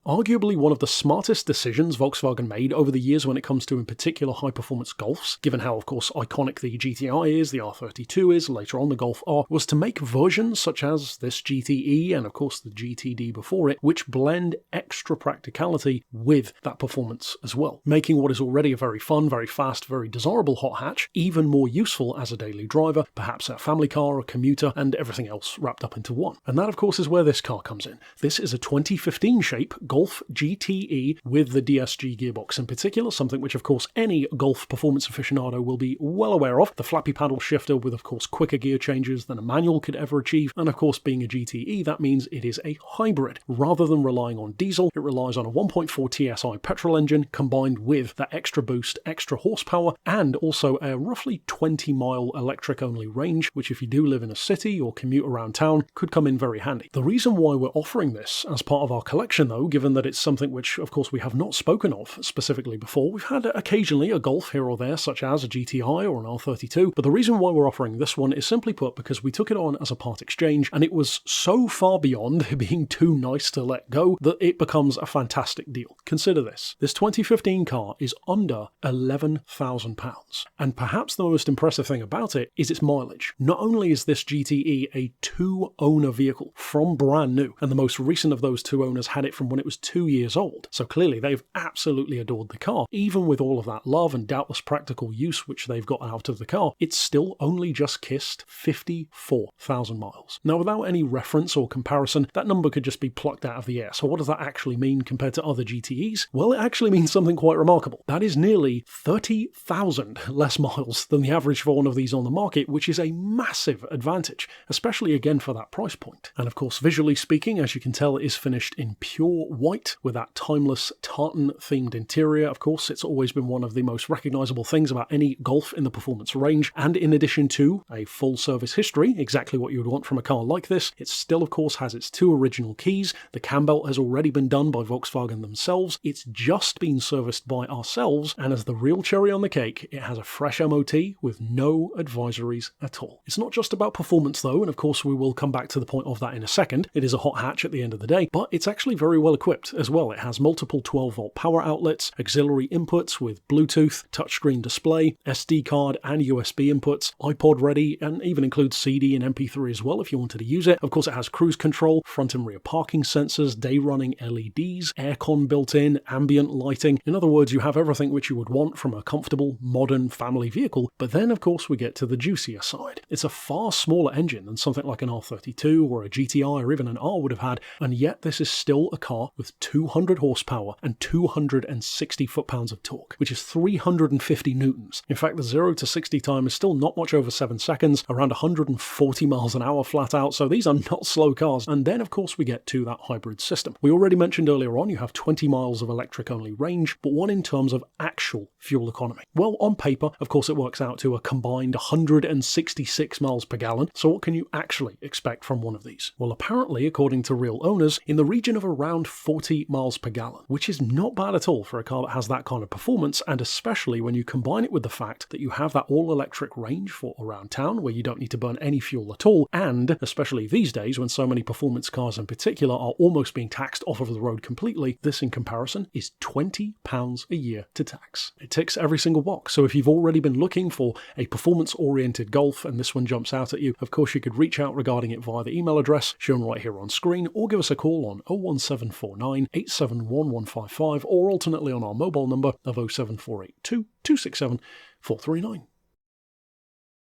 Arguably one of the smartest decisions Volkswagen made over the years when it comes to in particular high-performance Golfs, given how of course iconic the GTI is, the R32 is, later on the Golf R, was to make versions such as this GTE and of course the GTD before it, which blend extra practicality with that performance as well, making what is already a very fun, very fast, very desirable hot hatch even more useful as a daily driver, perhaps a family car, a commuter, and everything else wrapped up into one. And that of course is where this car comes in. This is a 2015 shape Golf GTE with the DSG gearbox in particular, something which of course any Golf performance aficionado will be well aware of. The flappy paddle shifter with of course quicker gear changes than a manual could ever achieve, and of course being a GTE that means it is a hybrid. Rather than relying on diesel, it relies on a 1.4 TSI petrol engine combined with that extra boost, extra horsepower, and also a roughly 20-mile electric-only range, which if you do live in a city or commute around town, could come in very handy. The reason why we're offering this as part of our collection though, given that it's something which of course we have not spoken of specifically before, we've had occasionally a Golf here or there such as a GTI or an R32, but the reason why we're offering this one is simply put because we took it on as a part exchange and it was so far beyond being too nice to let go that it becomes a fantastic deal. Consider this. This 2015 car is under £11,000, and perhaps the most impressive thing about it is its mileage. Not only is this GTE a 2-owner vehicle from brand new, and the most recent of those 2 owners had it from when it was 2 years old, so clearly they've absolutely adored the car. Even with all of that love and doubtless practical use which they've got out of the car, it's still only just kissed 54,000 miles. Now without any reference or comparison, that number could just be plucked out of the air. So what does that actually mean compared to other GTEs? Well, it actually means something quite remarkable. That is nearly 30,000 less miles than the average for one of these on the market, which is a massive advantage, especially again for that price point. And of course, visually speaking, as you can tell, it is finished in pure white with that timeless tartan themed interior. Of course, it's always been one of the most recognizable things about any Golf in the performance range. And in addition to a full service history, exactly what you would want from a car like this, it still of course has its 2 original keys. The cam belt has already been done by Volkswagen themselves. It's just been serviced by ourselves, and as the real cherry on the cake, it has a fresh MOT with no advisories at all. It's not just about performance though, and of course we will come back to the point of that in a second. It is a hot hatch at the end of the day, but it's actually very well equipped as well. It has multiple 12-volt power outlets, auxiliary inputs with Bluetooth, touchscreen display, SD card and USB inputs, iPod ready, and even includes CD and MP3 as well if you wanted to use it. Of course it has cruise control, front and rear parking sensors, day running LEDs, aircon built in, ambient lighting. In other words, you have everything which you would want from a comfortable, modern family vehicle. But then of course we get to the juicier side. It's a far smaller engine than something like an R32 or a GTI or even an R would have had, and yet this is still a car with 200 horsepower and 260 foot-pounds of torque, which is 350 newtons. In fact, the 0 to 60 time is still not much over 7 seconds, around 140 miles an hour flat out, so these are not slow cars. And then of course we get to that hybrid system. We already mentioned earlier on you have 20 miles of electric-only range, but what in terms of actual fuel economy? Well, on paper, of course it works out to a combined 166 miles per gallon, so what can you actually expect from one of these? Well, apparently, according to real owners, in the region of around 40 miles per gallon, which is not bad at all for a car that has that kind of performance, and especially when you combine it with the fact that you have that all-electric range for around town where you don't need to burn any fuel at all, and especially these days when so many performance cars in particular are almost being taxed off of the road completely, this in comparison is £20 a year to tax. It ticks every single box, so if you've already been looking for a performance-oriented Golf and this one jumps out at you, of course you could reach out regarding it via the email address shown right here on screen, or give us a call on 01749 871 155, or alternately on our mobile number of 07482 267 439.